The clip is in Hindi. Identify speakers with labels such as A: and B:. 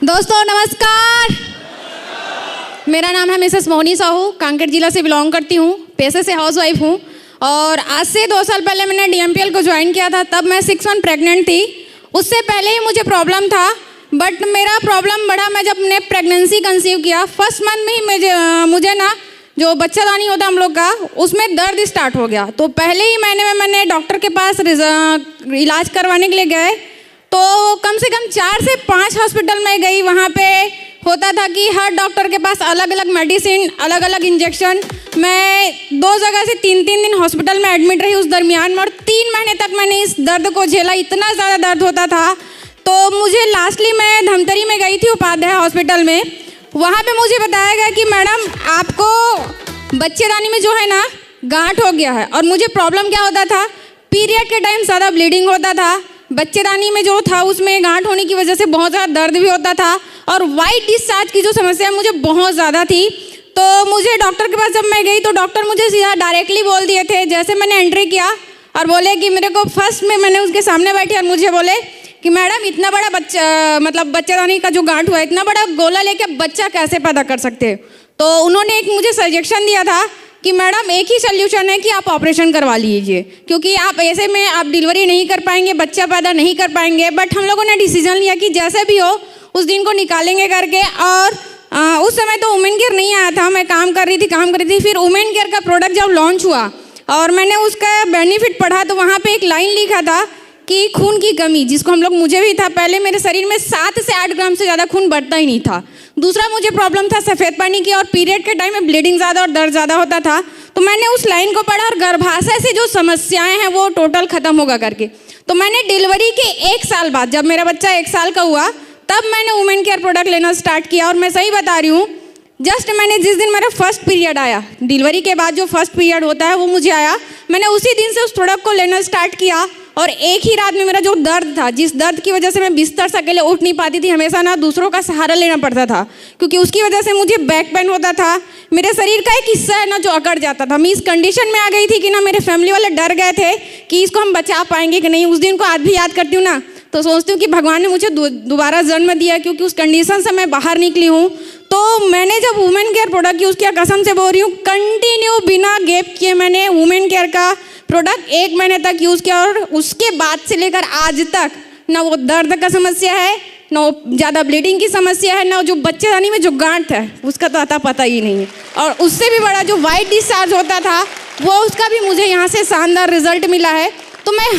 A: दोस्तों नमस्कार। मेरा नाम है मिसेस मोहनी साहू, कांकेर जिला से बिलोंग करती हूँ। पेशे से हाउसवाइफ हूँ और आज से 2 साल पहले मैंने DMPL को ज्वाइन किया था। तब मैं 6 मंथ प्रेग्नेंट थी। उससे पहले ही मुझे प्रॉब्लम था, बट मेरा प्रॉब्लम बढ़ा मैं जब ने प्रेगनेंसी कंसीव किया। फर्स्ट मंथ में ही मुझे ना जो बच्चादानी होता है हम लोग का, उसमें दर्द स्टार्ट हो गया। तो पहले ही महीने में मैंने डॉक्टर के पास इलाज करवाने के लिए गए, तो कम से कम 4 से 5 हॉस्पिटल में गई। वहाँ पे होता था कि हर डॉक्टर के पास अलग अलग मेडिसिन, अलग अलग इंजेक्शन। मैं 2 जगह से 3-3 दिन हॉस्पिटल में एडमिट रही उस दरमियान में, और 3 महीने तक मैंने इस दर्द को झेला। इतना ज़्यादा दर्द होता था। तो मुझे लास्टली मैं धमतरी में गई थी उपाध्याय हॉस्पिटल में। वहाँ पे मुझे बताया गया कि मैडम आपको बच्चेदानी में जो है ना गांठ हो गया है। और मुझे प्रॉब्लम क्या होता था, पीरियड के टाइम ज़्यादा ब्लीडिंग होता था। बच्चेदानी में जो था उसमें गांठ होने की वजह से बहुत ज़्यादा दर्द भी होता था, और वाइट डिस्चार्ज की जो समस्या मुझे बहुत ज़्यादा थी। तो मुझे डॉक्टर के पास जब मैं गई तो डॉक्टर मुझे सीधा डायरेक्टली बोल दिए थे, जैसे मैंने एंट्री किया और बोले कि मेरे को फर्स्ट में मैंने उसके सामने बैठी और मुझे बोले कि मैडम इतना बड़ा बच्चा, मतलब बच्चेदानी का जो गांठ हुआ है, इतना बड़ा गोला लेके बच्चा कैसे पैदा कर सकते हो। तो उन्होंने एक मुझे सजेशन दिया था कि मैडम एक ही सोल्यूशन है कि आप ऑपरेशन करवा लीजिए, क्योंकि आप ऐसे में आप डिलीवरी नहीं कर पाएंगे, बच्चा पैदा नहीं कर पाएंगे। बट हम लोगों ने डिसीजन लिया कि जैसे भी हो उस दिन को निकालेंगे करके। और उस समय तो वुमेन केयर नहीं आया था, मैं काम कर रही थी। फिर वुमेन केयर का प्रोडक्ट जब लॉन्च हुआ और मैंने उसका बेनिफिट पढ़ा, तो वहाँ पर एक लाइन लिखा था कि खून की कमी, जिसको हम लोग, मुझे भी था पहले, मेरे शरीर में 7 से 8 ग्राम से ज़्यादा खून बढ़ता ही नहीं था। दूसरा मुझे प्रॉब्लम था सफ़ेद पानी की, और पीरियड के टाइम में ब्लीडिंग ज़्यादा और दर्द ज़्यादा होता था। तो मैंने उस लाइन को पढ़ा और गर्भाशय से जो समस्याएं हैं वो टोटल ख़त्म होगा करके। तो मैंने डिलीवरी के 1 साल बाद, जब मेरा बच्चा 1 साल का हुआ, तब मैंने वुमेन केयर प्रोडक्ट लेना स्टार्ट किया। और मैं सही बता रही हूँ, जस्ट मैंने जिस दिन मेरा फर्स्ट पीरियड आया, डिलीवरी के बाद जो फर्स्ट पीरियड होता है वो मुझे आया, मैंने उसी दिन से उस प्रोडक्ट को लेना स्टार्ट किया। और एक ही रात में मेरा जो दर्द था, जिस दर्द की वजह से मैं बिस्तर से अकेले उठ नहीं पाती थी, हमेशा ना दूसरों का सहारा लेना पड़ता था, क्योंकि उसकी वजह से मुझे बैक पेन होता था। मेरे शरीर का एक हिस्सा है ना जो अकड़ जाता था। मैं इस कंडीशन में आ गई थी कि ना मेरे फैमिली वाले डर गए थे कि इसको हम बचा पाएंगे कि नहीं। उस दिन को आज भी याद करती हूँ ना, तो सोचती हूँ कि भगवान ने मुझे दोबारा जन्म दिया, क्योंकि उस कंडीशन से मैं बाहर निकली हूँ। तो मैंने जब वुमेन केयर प्रोडक्ट यूज़ किया, कसम से बोल रही हूँ, कंटिन्यू बिना गैप किए मैंने वुमेन केयर का प्रोडक्ट 1 महीने तक यूज़ किया। और उसके बाद से लेकर आज तक ना वो दर्द का समस्या है, ना ज़्यादा ब्लीडिंग की समस्या है, ना जो बच्चेदानी में जो गांठ है उसका तो आता पता ही नहीं है। और उससे भी बड़ा जो वाइट डिस्चार्ज होता था वो, उसका भी मुझे यहाँ से शानदार रिजल्ट मिला है। तो मैं